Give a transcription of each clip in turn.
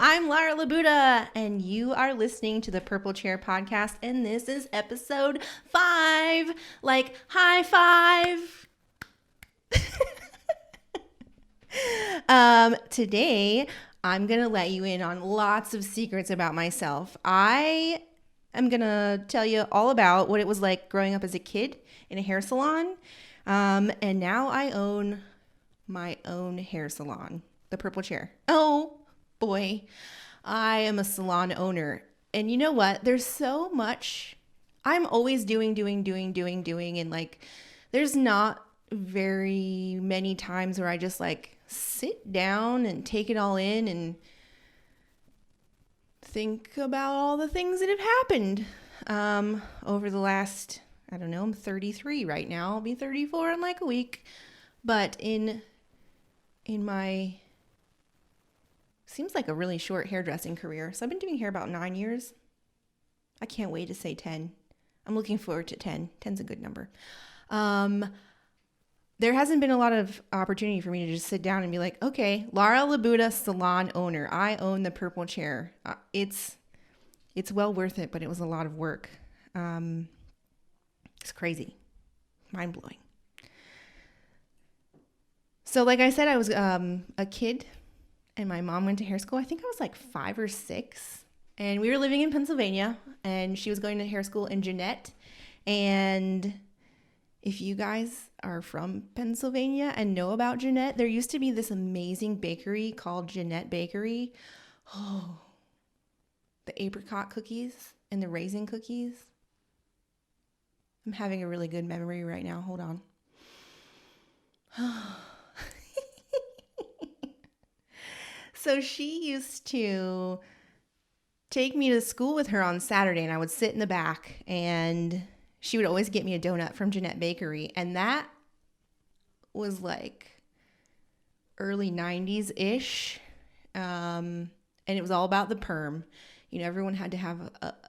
I'm Lara Labuda, and you are listening to the Purple Chair Podcast, and this is episode 5. Like, high five! Today, I'm going to let you in on lots of secrets about myself. I am going to tell you all about what it was like growing up as a kid in a hair salon, and now I own my own hair salon, the Purple Chair. Oh boy, I am a salon owner. And you know what? There's so much. I'm always doing. And like, there's not very many times where I just like sit down and take it all in and think about all the things that have happened over the last, I don't know, I'm 33 right now. I'll be 34 in like a week. But in my seems like a really short hairdressing career. So I've been doing hair about 9 years. I can't wait to say 10. I'm looking forward to 10. 10's a good number. There hasn't been a lot of opportunity for me to just sit down and be like, okay, Lara Labuda, salon owner. I own the Purple Chair. It's well worth it, but it was a lot of work. It's crazy. Mind-blowing. So like I said, I was a kid and my mom went to hair school. I think I was like 5 or 6. And we were living in Pennsylvania and she was going to hair school in Jeanette. And if you guys are from Pennsylvania and know about Jeanette, there used to be this amazing bakery called Jeanette Bakery. Oh, the apricot cookies and the raisin cookies. I'm having a really good memory right now. Hold on. So she used to take me to school with her on Saturday, and I would sit in the back, and she would always get me a donut from Jeanette Bakery. And that was like early 90s-ish. And it was all about the perm. You know, everyone had to have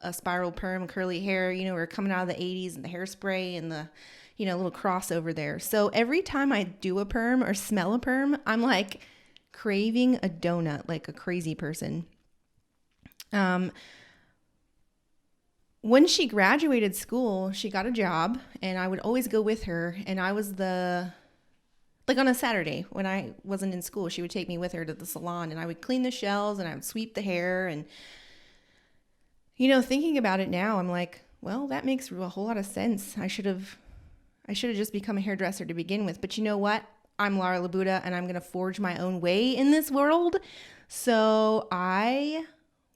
a spiral perm, curly hair. You know, we were coming out of the 80s and the hairspray and the, you know, little crossover there. So every time I do a perm or smell a perm, I'm like craving a donut like a crazy person. When she graduated school, she got a job and I would always go with her. And I was like on a Saturday when I wasn't in school, she would take me with her to the salon and I would clean the shelves and I would sweep the hair. And, you know, thinking about it now, I'm like, well, that makes a whole lot of sense. I should have just become a hairdresser to begin with. But you know what? I'm Lara Labuda and I'm going to forge my own way in this world. So I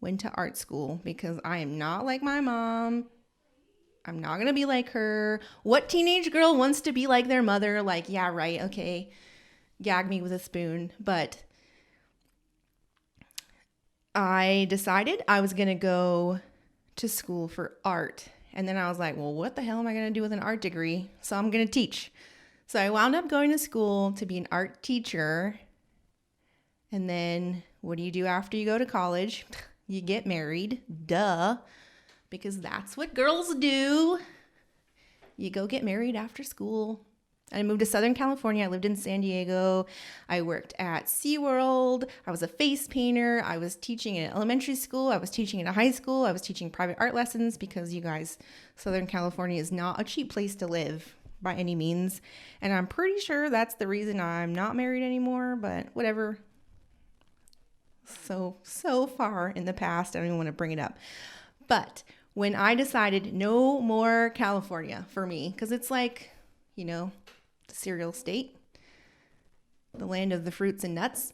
went to art school because I am not like my mom. I'm not going to be like her. What teenage girl wants to be like their mother? Like, yeah, right. Okay. Gag me with a spoon. But I decided I was going to go to school for art. And then I was like, well, what the hell am I going to do with an art degree? So I'm going to teach. So I wound up going to school to be an art teacher. And then what do you do after you go to college? You get married. Duh. Because that's what girls do. You go get married after school. I moved to Southern California. I lived in San Diego. I worked at SeaWorld. I was a face painter. I was teaching in elementary school. I was teaching in a high school. I was teaching private art lessons because you guys, Southern California is not a cheap place to live by any means. And I'm pretty sure that's the reason I'm not married anymore, but whatever. So far in the past, I don't even want to bring it up. But when I decided no more California for me, because it's like, you know, the cereal state, the land of the fruits and nuts,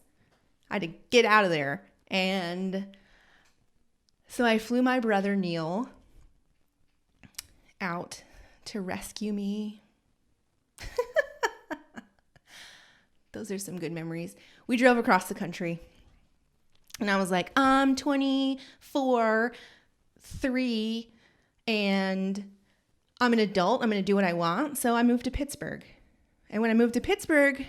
I had to get out of there. And so I flew my brother Neil out to rescue me. Those are some good memories. We drove across the country. And I was like, I'm 24, 3, and I'm an adult. I'm going to do what I want. So I moved to Pittsburgh. And when I moved to Pittsburgh,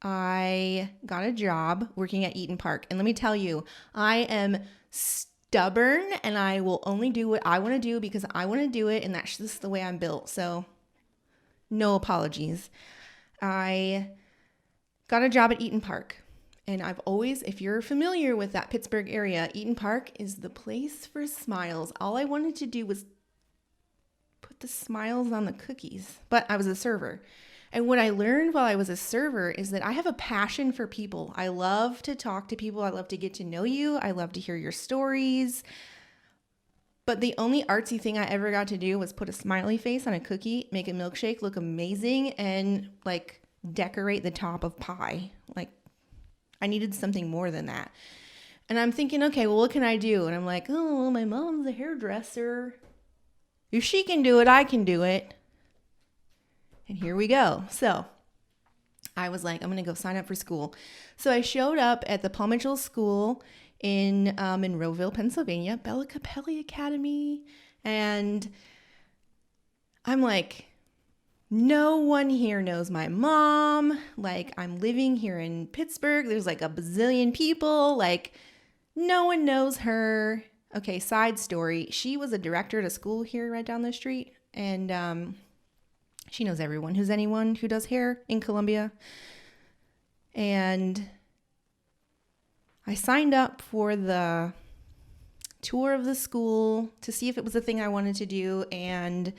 I got a job working at Eaton Park. And let me tell you, I am stubborn and I will only do what I want to do because I want to do it. And that's just the way I'm built. So no apologies. I got a job at Eaton Park. And I've always, if you're familiar with that Pittsburgh area, Eaton Park is the place for smiles. All I wanted to do was put the smiles on the cookies, but I was a server. And what I learned while I was a server is that I have a passion for people. I love to talk to people. I love to get to know you. I love to hear your stories. But the only artsy thing I ever got to do was put a smiley face on a cookie, make a milkshake look amazing, and like decorate the top of pie. Like, I needed something more than that. And I'm thinking, okay, well, what can I do? And I'm like, oh, well, my mom's a hairdresser. If she can do it, I can do it. And here we go. So I was like, I'm going to go sign up for school. So I showed up at the Paul Mitchell School in Monroeville, Pennsylvania, Bella Capelli Academy. And I'm like, no one here knows my mom. Like, I'm living here in Pittsburgh. There's like a bazillion people. Like, no one knows her. Okay, side story. She was a director at a school here right down the street. And she knows everyone who's anyone who does hair in Columbia. And I signed up for the tour of the school to see if it was a thing I wanted to do. And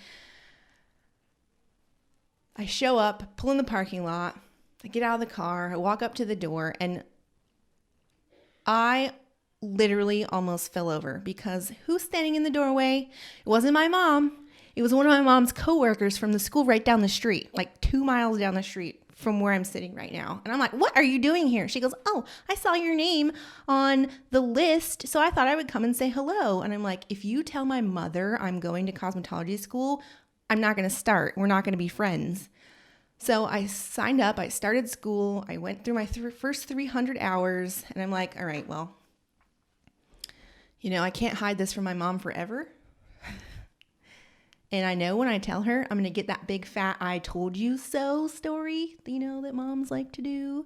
I show up, pull in the parking lot, I get out of the car, I walk up to the door, and I literally almost fell over because who's standing in the doorway? It wasn't my mom. It was one of my mom's coworkers from the school right down the street, like 2 miles down the street from where I'm sitting right now. And I'm like, what are you doing here? She goes, oh, I saw your name on the list, so I thought I would come and say hello. And I'm like, if you tell my mother I'm going to cosmetology school, I'm not going to start. We're not going to be friends. So I signed up. I started school. I went through my first 300 hours. And I'm like, all right, well, I can't hide this from my mom forever. And I know when I tell her, I'm going to get that big fat I told you so story, that moms like to do.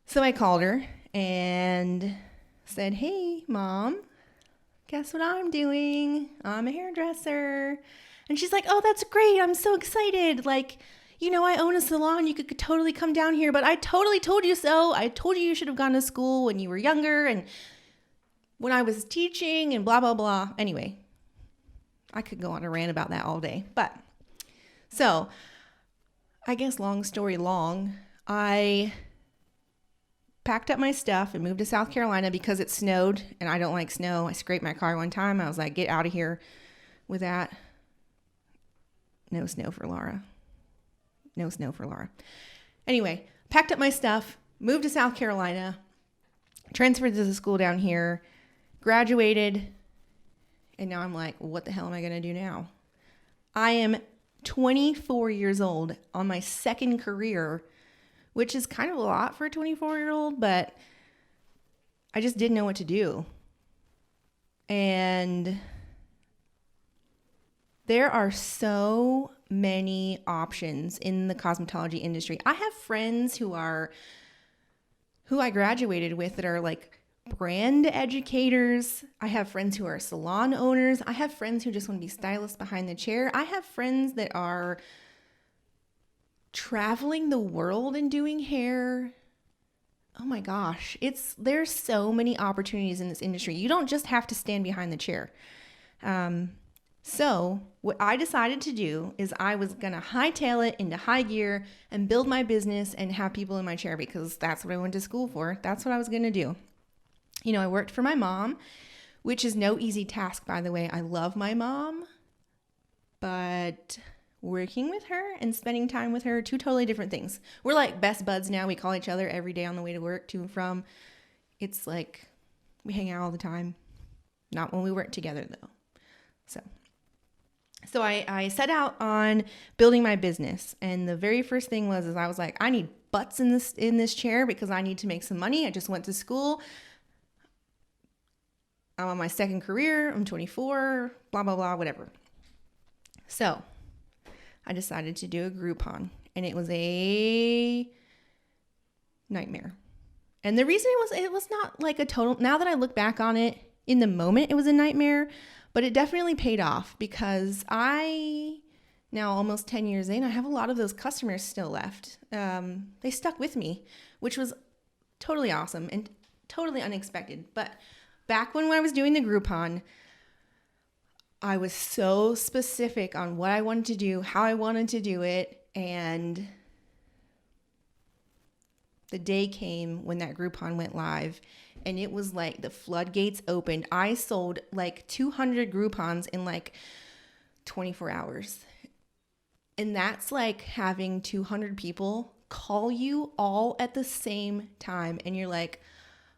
So I called her and said, hey, Mom, guess what I'm doing? I'm a hairdresser. And she's like, oh, that's great. I'm so excited. Like, I own a salon. You could totally come down here, but I totally told you so. I told you should have gone to school when you were younger and when I was teaching and blah, blah, blah. Anyway, I could go on a rant about that all day. But so I guess long story long, I packed up my stuff and moved to South Carolina because it snowed and I don't like snow. I scraped my car one time. I was like, get out of here with that. No snow for Laura. No snow for Laura. Anyway, packed up my stuff, moved to South Carolina, transferred to the school down here, graduated, and now I'm like, what the hell am I going to do now? I am 24 years old on my second career, which is kind of a lot for a 24-year-old, but I just didn't know what to do. And there are so many options in the cosmetology industry. I have friends who I graduated with that are like brand educators. I have friends who are salon owners. I have friends who just want to be stylists behind the chair. I have friends that are traveling the world and doing hair. Oh my gosh, there's so many opportunities in this industry. You don't just have to stand behind the chair. So what I decided to do is I was going to hightail it into high gear and build my business and have people in my chair because that's what I went to school for. That's what I was going to do. I worked for my mom, which is no easy task, by the way. I love my mom, but working with her and spending time with her, two totally different things. We're like best buds now. We call each other every day on the way to work, to and from. It's like we hang out all the time. Not when we work together, though. So I set out on building my business, and the very first thing was I was like, I need butts in this chair because I need to make some money. I just went to school. I'm on my second career. I'm 24, blah, blah, blah, whatever. So I decided to do a Groupon, and it was a nightmare. And the reason it was not like a total, now that I look back on it, in the moment, it was a nightmare, but it definitely paid off because now almost 10 years in, I have a lot of those customers still left. They stuck with me, which was totally awesome and totally unexpected. But back when I was doing the Groupon, I was so specific on what I wanted to do, how I wanted to do it, and the day came when that Groupon went live, and it was like the floodgates opened. I sold like 200 Groupons in like 24 hours. And that's like having 200 people call you all at the same time. And you're like,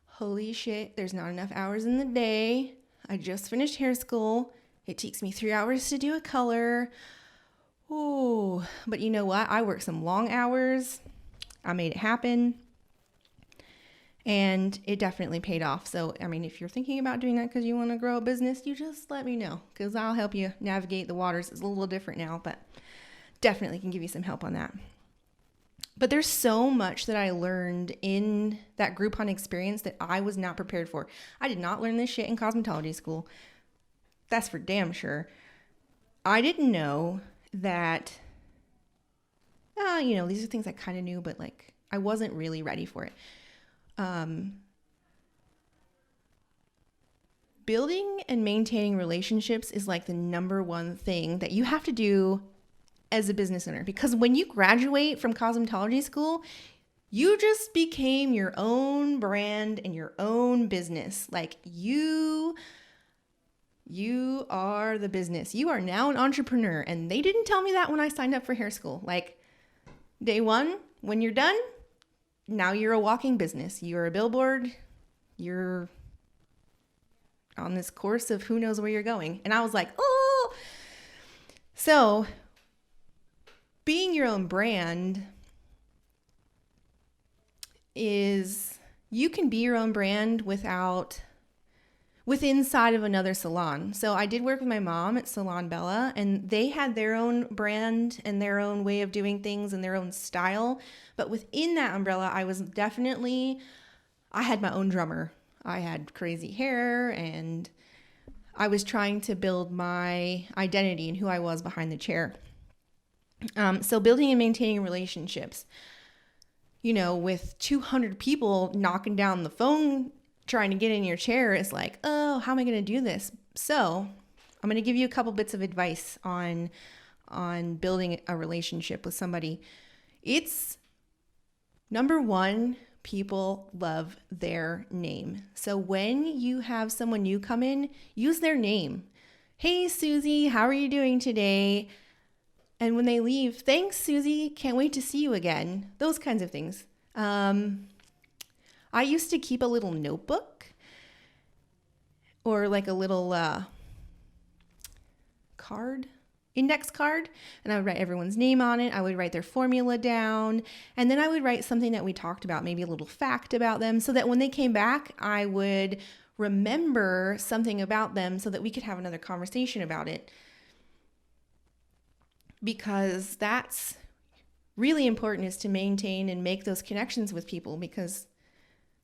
holy shit, there's not enough hours in the day. I just finished hair school. It takes me 3 hours to do a color. Oh, but you know what? I worked some long hours. I made it happen. And it definitely paid off. So, I mean, if you're thinking about doing that because you want to grow a business, you just let me know because I'll help you navigate the waters. It's a little different now, but definitely can give you some help on that. But there's so much that I learned in that Groupon experience that I was not prepared for. I did not learn this shit in cosmetology school. That's for damn sure. I didn't know that, these are things I kind of knew, but like I wasn't really ready for it. Building and maintaining relationships is like the number one thing that you have to do as a business owner, because when you graduate from cosmetology school, you just became your own brand and your own business. Like you are the business. You are now an entrepreneur. And they didn't tell me that when I signed up for hair school. Like day one, when you're done, now you're a walking business. You're a billboard. You're on this course of who knows where you're going. And I was like, oh. So being your own brand is, you can be your own brand inside of another salon. So I did work with my mom at Salon Bella, and they had their own brand and their own way of doing things and their own style. But within that umbrella, I had my own drummer. I had crazy hair, and I was trying to build my identity and who I was behind the chair. So building and maintaining relationships, with 200 people knocking down the phone trying to get in your chair is like, oh, how am I going to do this? So I'm going to give you a couple bits of advice on building a relationship with somebody. It's number one, people love their name. So when you have someone new come in, use their name. Hey, Susie, how are you doing today? And when they leave, thanks, Susie. Can't wait to see you again. Those kinds of things. I used to keep a little notebook or like a little index card, and I would write everyone's name on it. I would write their formula down, and then I would write something that we talked about, maybe a little fact about them, so that when they came back, I would remember something about them so that we could have another conversation about it. Because that's really important, is to maintain and make those connections with people, because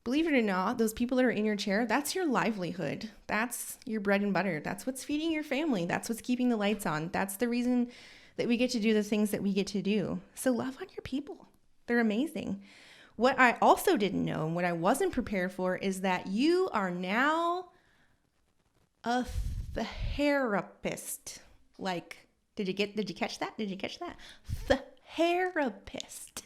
believe it or not, those people that are in your chair, that's your livelihood. That's your bread and butter. That's what's feeding your family. That's what's keeping the lights on. That's the reason that we get to do the things that we get to do. So love on your people. They're amazing. What I also didn't know and what I wasn't prepared for is that you are now a therapist. Like, did you catch that? Did you catch that? The therapist.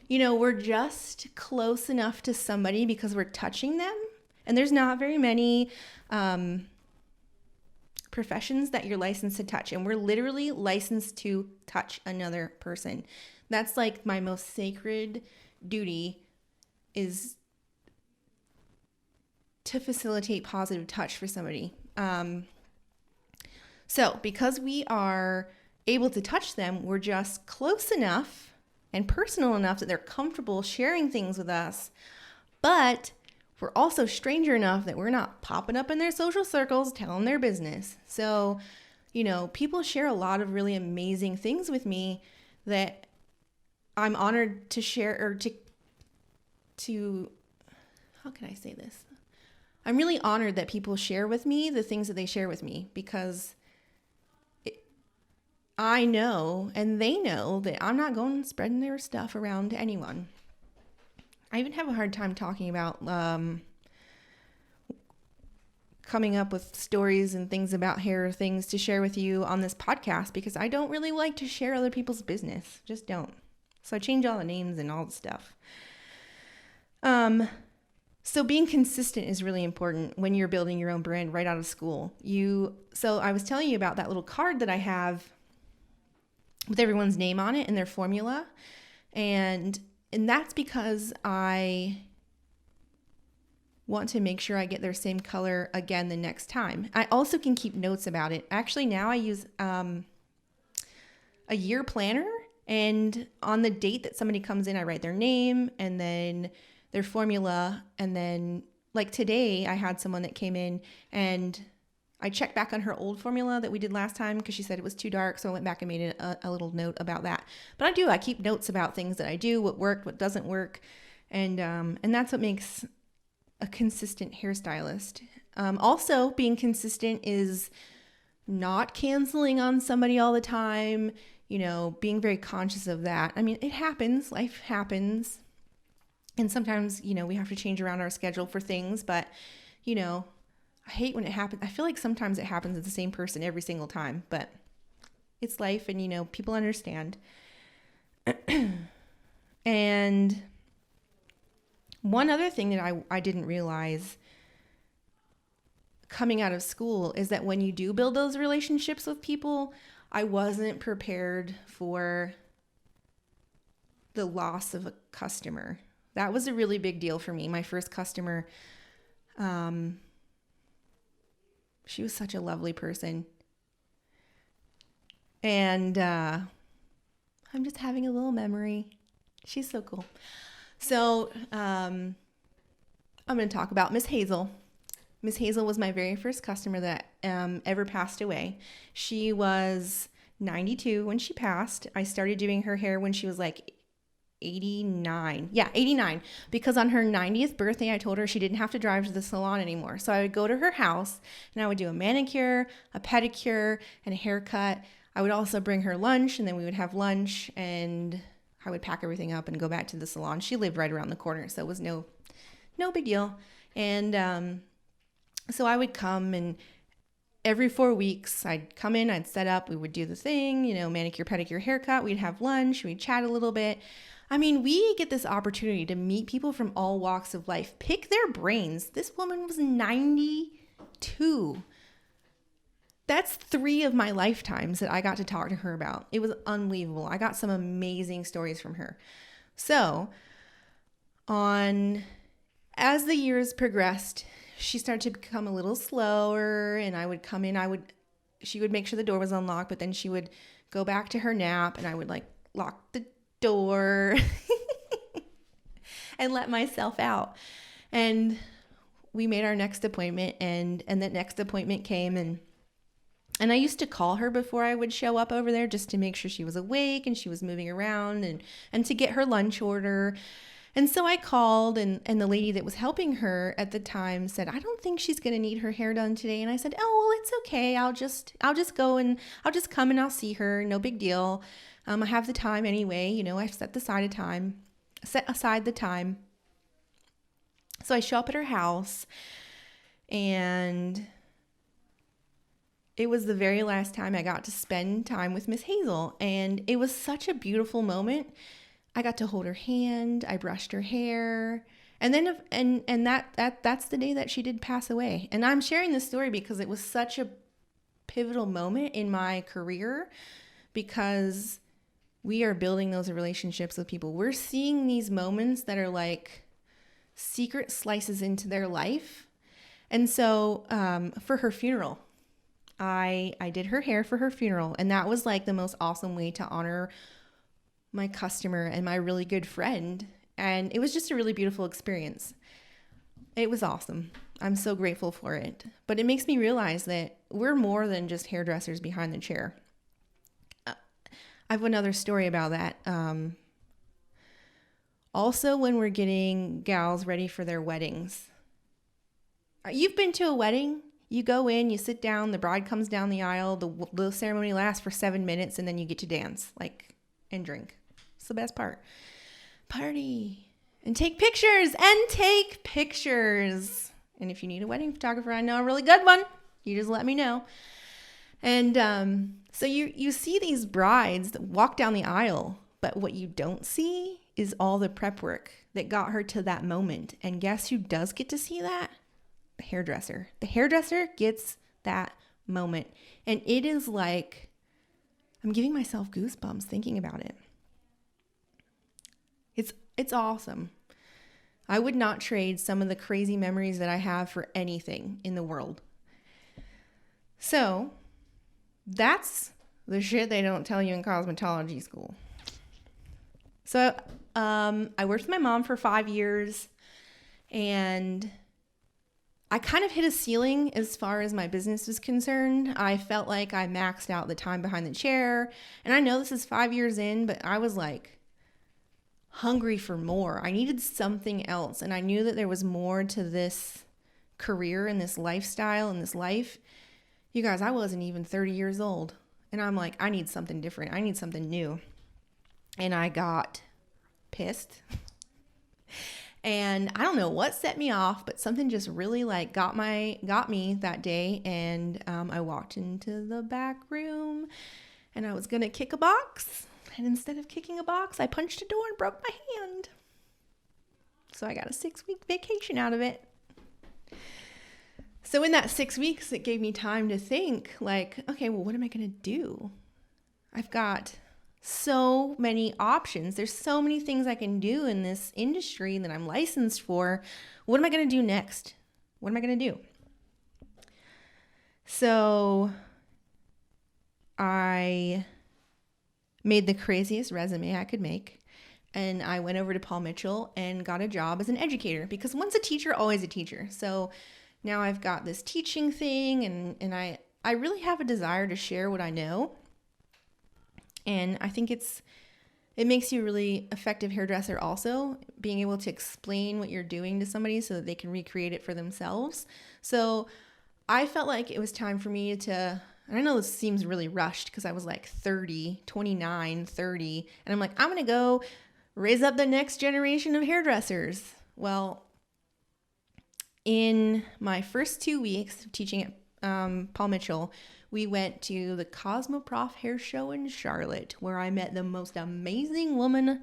We're just close enough to somebody because we're touching them. And there's not very many professions that you're licensed to touch. And we're literally licensed to touch another person. That's like my most sacred duty, is to facilitate positive touch for somebody. So because we are able to touch them, we're just close enough and personal enough that they're comfortable sharing things with us, but we're also stranger enough that we're not popping up in their social circles telling their business. So, people share a lot of really amazing things with me that I'm honored to share, or to how can I say this? I'm really honored that people share with me the things that they share with me, because I know, and they know, that I'm not going spreading their stuff around to anyone. I even have a hard time talking about coming up with stories and things about hair, things to share with you on this podcast, because I don't really like to share other people's business. Just don't. So I change all the names and all the stuff. So being consistent is really important when you're building your own brand right out of school. So I was telling you about that little card that I have with everyone's name on it and their formula. And that's because I want to make sure I get their same color again the next time. I also can keep notes about it. Actually, now I use a year planner, and on the date that somebody comes in, I write their name and then their formula. And then like today, I had someone that came in and I checked back on her old formula that we did last time because she said it was too dark. So I went back and made a little note about that. But I keep notes about things that I do, what worked, what doesn't work. And that's what makes a consistent hairstylist. Also, being consistent is not canceling on somebody all the time, being very conscious of that. I mean, it happens, life happens. And sometimes, we have to change around our schedule for things, but, I hate when it happens. I feel like sometimes it happens with the same person every single time, but it's life and, people understand. And one other thing that I didn't realize coming out of school is that when you do build those relationships with people, I wasn't prepared for the loss of a customer. That was a really big deal for me. My first customer, she was such a lovely person. And I'm just having a little memory. She's so cool. So I'm going to talk about Miss Hazel. Miss Hazel was my very first customer that ever passed away. She was 92 when she passed. I started doing her hair when she was like 89. Yeah, 89. Because on her 90th birthday, I told her she didn't have to drive to the salon anymore. So I would go to her house and I would do a manicure, a pedicure, and a haircut. I would also bring her lunch, and then we would have lunch, and I would pack everything up and go back to the salon. She lived right around the corner, so it was no big deal. And so I would come, and every 4 weeks I'd come in, I'd set up, we would do the thing, manicure, pedicure, haircut. We'd have lunch, we'd chat a little bit. I mean, we get this opportunity to meet people from all walks of life, pick their brains. This woman was 92. That's 3 of my lifetimes that I got to talk to her about. It was unbelievable. I got some amazing stories from her. So as the years progressed, she started to become a little slower, and I would come in, she would make sure the door was unlocked, but then she would go back to her nap, and I would lock the door and let myself out. And we made our next appointment, and that next appointment came, and I used to call her before I would show up over there just to make sure she was awake and she was moving around and to get her lunch order. And so I called, and the lady that was helping her at the time said, "I don't think she's going to need her hair done today." And I said, "Oh, well, it's okay. I'll just go and I'll just come and I'll see her. No big deal. I have the time anyway. I've set aside the time. So I show up at her house, and it was the very last time I got to spend time with Miss Hazel. And it was such a beautiful moment. I got to hold her hand. I brushed her hair. And then, that's the day that she did pass away. And I'm sharing this story because it was such a pivotal moment in my career, because we are building those relationships with people. We're seeing these moments that are like secret slices into their life. And so for her funeral, I did her hair for her funeral. And that was like the most awesome way to honor my customer and my really good friend. And it was just a really beautiful experience. It was awesome. I'm so grateful for it. But it makes me realize that we're more than just hairdressers behind the chair. I have another story about that. Also, when we're getting gals ready for their weddings. You've been to a wedding? You go in, you sit down, the bride comes down the aisle, the ceremony lasts for 7 minutes, and then you get to dance, and drink. It's the best part. Party. And take pictures. And if you need a wedding photographer, I know a really good one. You just let me know. And so you see these brides that walk down the aisle, but what you don't see is all the prep work that got her to that moment. And guess who does get to see that? The hairdresser. The hairdresser gets that moment. And it is like, I'm giving myself goosebumps thinking about it. It's awesome. I would not trade some of the crazy memories that I have for anything in the world. So that's the shit they don't tell you in cosmetology school. So I worked with my mom for 5 years, and I kind of hit a ceiling as far as my business was concerned. I felt like I maxed out the time behind the chair. And I know this is 5 years in, but I was like hungry for more. I needed something else. And I knew that there was more to this career and this lifestyle and this life. You guys, I wasn't even 30 years old. And I'm like, I need something different. I need something new. And I got pissed. And I don't know what set me off, but something just really like got me that day. And I walked into the back room and I was going to kick a box. And instead of kicking a box, I punched a door and broke my hand. So I got a 6-week vacation out of it. So in that 6 weeks, it gave me time to think like, okay, well, what am I going to do? I've got so many options. There's so many things I can do in this industry that I'm licensed for. What am I going to do next? What am I going to do? So I made the craziest resume I could make. And I went over to Paul Mitchell and got a job as an educator, because once a teacher, always a teacher. So now I've got this teaching thing, and I really have a desire to share what I know. And I think it makes you a really effective hairdresser also, being able to explain what you're doing to somebody so that they can recreate it for themselves. So I felt like it was time for me to, and I know this seems really rushed because I was like 29, 30, and I'm like, I'm going to go raise up the next generation of hairdressers. Well, in my first 2 weeks of teaching at Paul Mitchell, we went to the Cosmoprof Hair Show in Charlotte, where I met the most amazing woman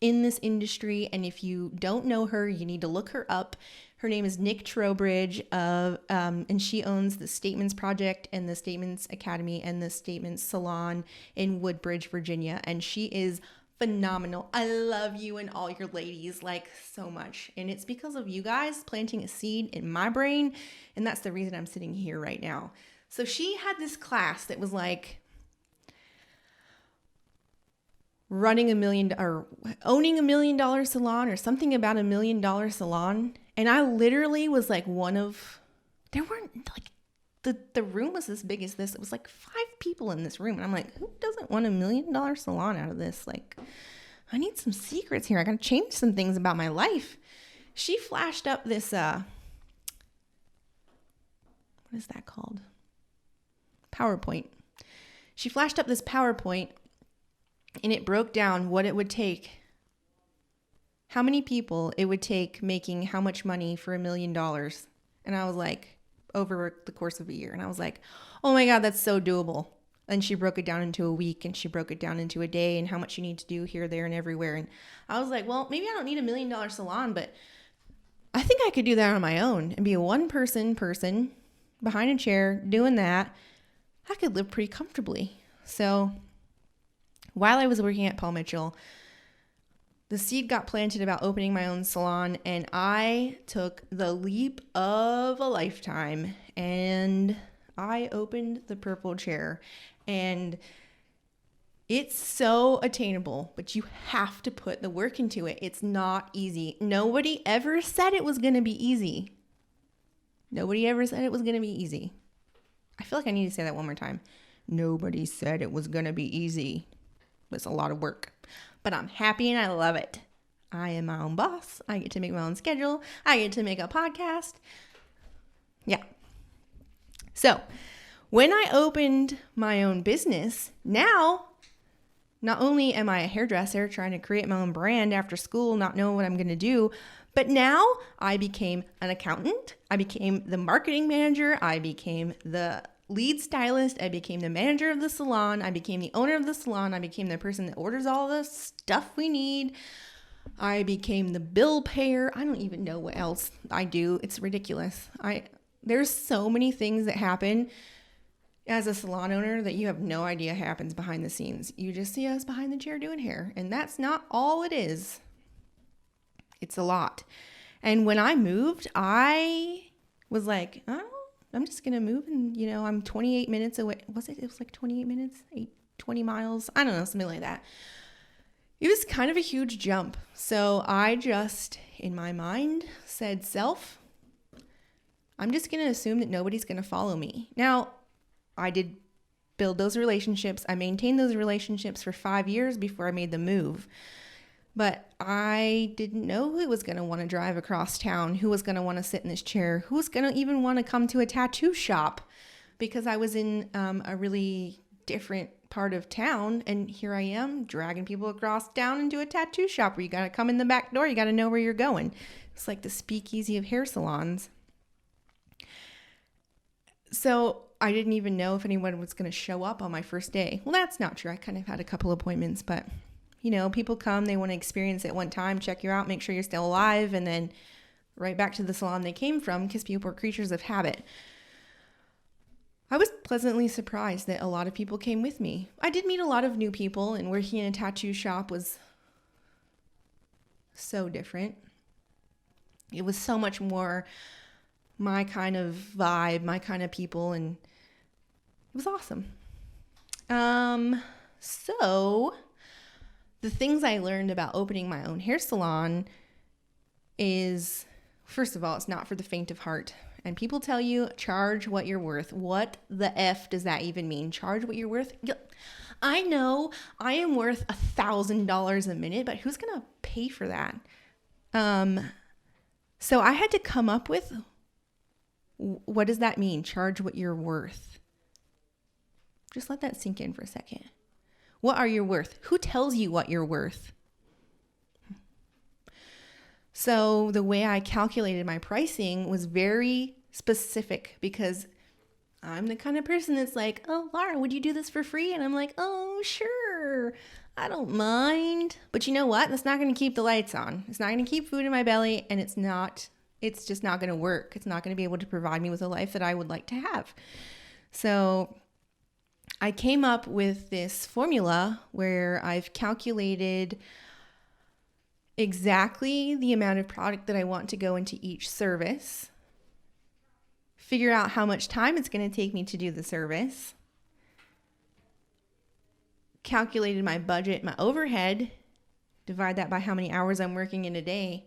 in this industry. And if you don't know her, you need to look her up. Her name is Nick Trowbridge, and she owns the Statements Project and the Statements Academy and the Statements Salon in Woodbridge, Virginia. And she is phenomenal. I love you and all your ladies like so much. And it's because of you guys planting a seed in my brain. And that's the reason I'm sitting here right now. So she had this class that was like owning $1 million salon or something about $1 million salon. And I literally was like there weren't like, the room was as big as this. It was like 5 people in this room. And I'm like, who doesn't want $1 million salon out of this? Like, I need some secrets here. I got to change some things about my life. She flashed up this, what is that called? PowerPoint. She flashed up this PowerPoint, and it broke down what it would take, how many people it would take making how much money for $1 million. And I was like, over the course of a year. And I was like, oh my God, that's so doable. And she broke it down into a week, and she broke it down into a day, and how much you need to do here, there, and everywhere. And I was like, well, maybe I don't need $1 million salon, but I think I could do that on my own and be a one-person behind a chair doing that. I could live pretty comfortably. So while I was working at Paul Mitchell, the seed got planted about opening my own salon, and I took the leap of a lifetime, and I opened the Purple Chair. And it's so attainable, but you have to put the work into it. It's not easy. Nobody ever said it was going to be easy. Nobody ever said it was going to be easy. I feel like I need to say that one more time. Nobody said it was going to be easy. It's a lot of work, but I'm happy and I love it. I am my own boss. I get to make my own schedule. I get to make a podcast. Yeah. So when I opened my own business, now Not only am I a hairdresser trying to create my own brand after school, not knowing what I'm going to do, but now I became an accountant. I became the marketing manager. I became the lead stylist. I became the manager of the salon. I became the owner of the salon. I became the person that orders all the stuff we need. I became the bill payer. I don't even know what else I do. It's ridiculous. There's so many things that happen as a salon owner that you have no idea happens behind the scenes. You just see us behind the chair doing hair, and that's not all it is. It's a lot. And when I moved, I was like, oh, I'm just going to move, and I'm 28 minutes away. It was like 28 minutes, 20 miles. I don't know, something like that. It was kind of a huge jump. So I just, in my mind, said, self, I'm just going to assume that nobody's going to follow me. Now, I did build those relationships. I maintained those relationships for 5 years before I made the move. But I didn't know who was going to want to drive across town, who was going to want to sit in this chair, who was going to even want to come to a tattoo shop, because I was in a really different part of town. And here I am dragging people across town into a tattoo shop where you got to come in the back door. You got to know where you're going. It's like the speakeasy of hair salons. So I didn't even know if anyone was going to show up on my first day. Well, that's not true. I kind of had a couple appointments, but people come, they want to experience it one time, check you out, make sure you're still alive, and then right back to the salon they came from, because people are creatures of habit. I was pleasantly surprised that a lot of people came with me. I did meet a lot of new people, and working in a tattoo shop was so different. It was so much more my kind of vibe, my kind of people, and it was awesome. So the things I learned about opening my own hair salon is, first of all, it's not for the faint of heart. And people tell you, charge what you're worth. What the F does that even mean? Charge what you're worth? I know I am worth $1,000 a minute, but who's going to pay for that? So I had to come up with, what does that mean? Charge what you're worth. Just let that sink in for a second. What are you worth? Who tells you what you're worth? So the way I calculated my pricing was very specific, because I'm the kind of person that's like, oh, Laura, would you do this for free? And I'm like, oh, sure. I don't mind. But you know what? That's not going to keep the lights on. It's not going to keep food in my belly, and it's just not going to work. It's not going to be able to provide me with a life that I would like to have. So I came up with this formula where I've calculated exactly the amount of product that I want to go into each service, figure out how much time it's going to take me to do the service, calculated my budget, my overhead, divide that by how many hours I'm working in a day,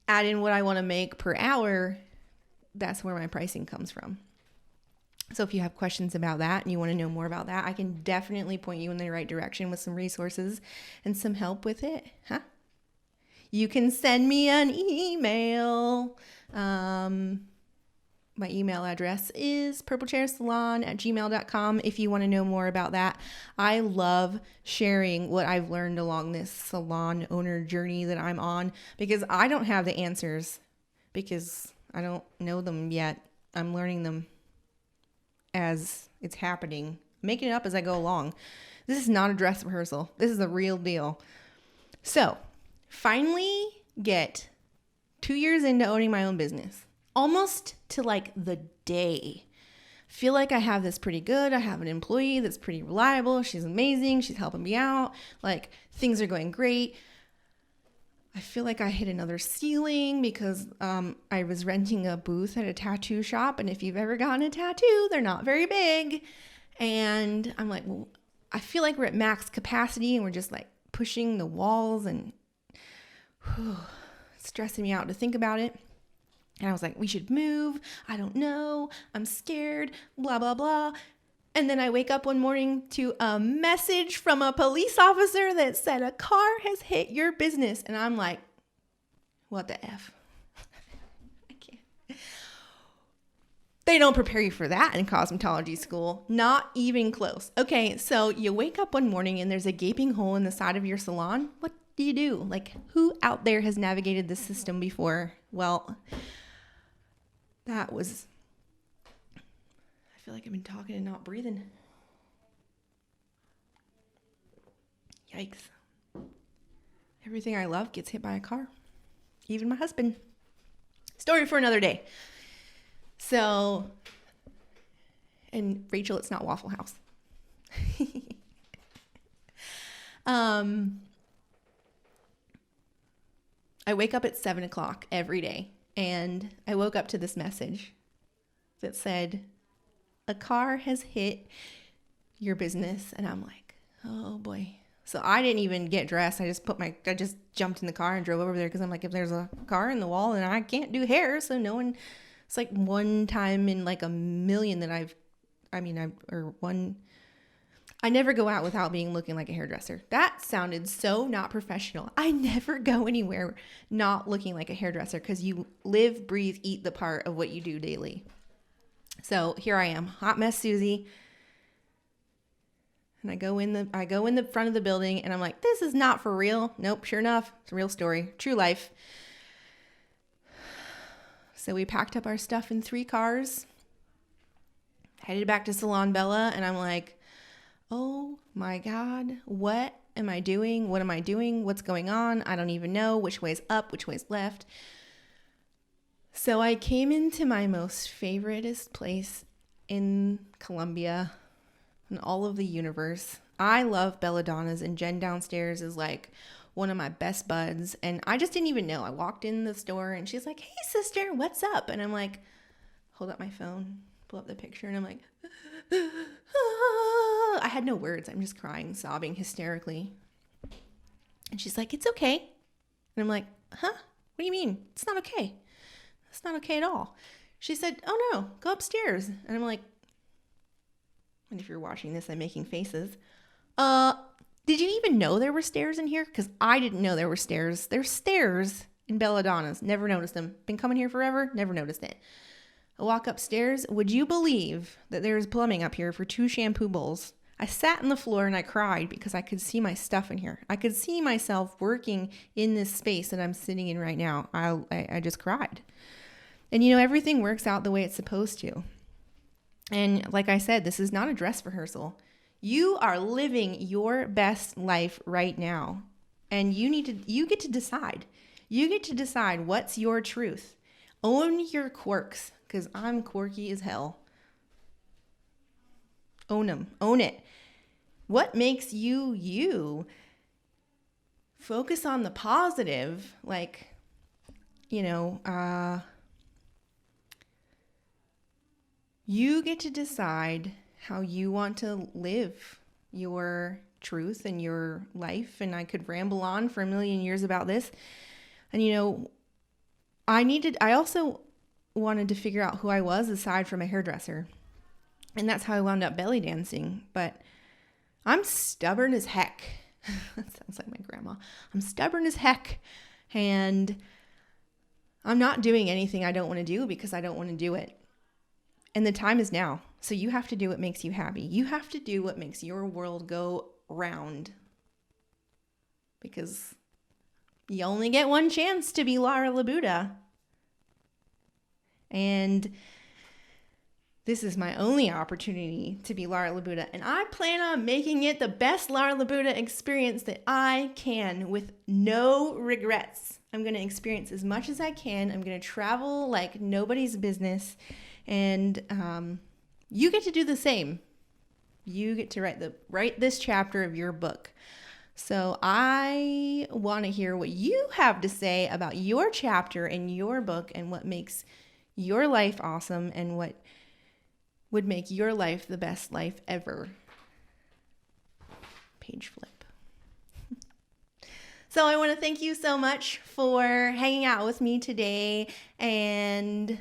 add in what I want to make per hour. That's where my pricing comes from. So if you have questions about that and you want to know more about that, I can definitely point you in the right direction with some resources and some help with it. You can send me an email. My email address is purplechairsalon@gmail.com if you want to know more about that. I love sharing what I've learned along this salon owner journey that I'm on, because I don't have the answers, because I don't know them yet. I'm learning them as it's happening, making it up as I go along. This is not a dress rehearsal. This is the real deal. So finally get 2 years into owning my own business, almost to like the day. Feel like I have this pretty good. I have an employee that's pretty reliable. She's amazing. She's helping me out. Like, things are going great. I feel like I hit another ceiling because I was renting a booth at a tattoo shop. And if you've ever gotten a tattoo, they're not very big. And I'm like, well, I feel like we're at max capacity and we're just like pushing the walls, and stressing me out to think about it. And I was like, we should move. I don't know. I'm scared, blah, blah, blah. And then I wake up one morning to a message from a police officer that said a car has hit your business. And I'm like, what the F? I can't. They don't prepare you for that in cosmetology school. Not even close. Okay, so you wake up one morning and there's a gaping hole in the side of your salon. What do you do? Like, who out there has navigated this system before? Well, that was... I feel like I've been talking and not breathing. Yikes. Everything I love gets hit by a car. Even my husband. Story for another day. So, and Rachel, it's not Waffle House. I wake up at 7 o'clock every day, and I woke up to this message that said, a car has hit your business. And I'm like, oh boy. So I didn't even get dressed. I just jumped in the car and drove over there because I'm like, if there's a car in the wall, then I can't do hair. So no one, it's like one time in like a million that I never go out without looking like a hairdresser. That sounded so not professional. I never go anywhere not looking like a hairdresser because you live, breathe, eat the part of what you do daily. So here I am, hot mess Susie. And I go in the front of the building and I'm like, this is not for real. Nope, sure enough, it's a real story, true life. So we packed up our stuff in 3 cars, headed back to Salon Bella, and I'm like, oh my God, what am I doing? What am I doing? What's going on? I don't even know which way's up, which way's left. So I came into my most favoriteest place in Columbia in all of the universe. I love Belladonna's, and Jen downstairs is like one of my best buds. And I just didn't even know. I walked in the store and she's like, hey sister, what's up? And I'm like, hold up my phone, pull up the picture, and I'm like, I had no words. I'm just crying, sobbing hysterically. And she's like, it's okay. And I'm like, huh? What do you mean? It's not okay. It's not okay at all. She said, oh no, go upstairs. And I'm like, and if you're watching this, I'm making faces. Did you even know there were stairs in here? Because I didn't know there were stairs. There's stairs in Belladonna's. Never noticed them. Been coming here forever. Never noticed it. I walk upstairs. Would you believe that there's plumbing up here for 2 shampoo bowls? I sat on the floor and I cried because I could see my stuff in here. I could see myself working in this space that I'm sitting in right now. I just cried. And everything works out the way it's supposed to. And like I said, this is not a dress rehearsal. You are living your best life right now. And you get to decide. You get to decide what's your truth. Own your quirks, because I'm quirky as hell. Own them. Own it. What makes you you? Focus on the positive. Like, you get to decide how you want to live your truth and your life. And I could ramble on for a million years about this. And I also wanted to figure out who I was aside from a hairdresser. And that's how I wound up belly dancing. But I'm stubborn as heck. That sounds like my grandma. I'm stubborn as heck. And I'm not doing anything I don't want to do because I don't want to do it. And the time is now. So you have to do what makes you happy. You have to do what makes your world go round. Because you only get one chance to be Lara Labuda. And this is my only opportunity to be Lara Labuda. And I plan on making it the best Lara Labuda experience that I can with no regrets. I'm going to experience as much as I can. I'm going to travel like nobody's business. And you get to do the same. You get to write this chapter of your book. So I want to hear what you have to say about your chapter in your book and what makes your life awesome and what would make your life the best life ever. Page flip. So I want to thank you so much for hanging out with me today and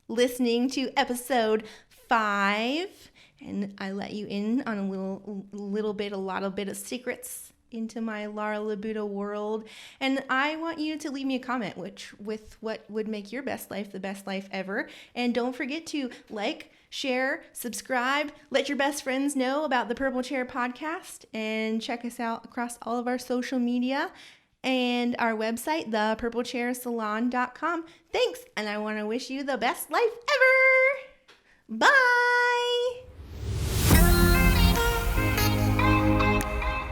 listening to episode 5. And I let you in on a lot of bit of secrets into my Lara Labuda world. And I want you to leave me a comment with what would make your best life the best life ever. And don't forget to like, share, subscribe, let your best friends know about the Purple Chair podcast, and check us out across all of our social media and our website, thepurplechairsalon.com. Thanks, and I want to wish you the best life ever. Bye.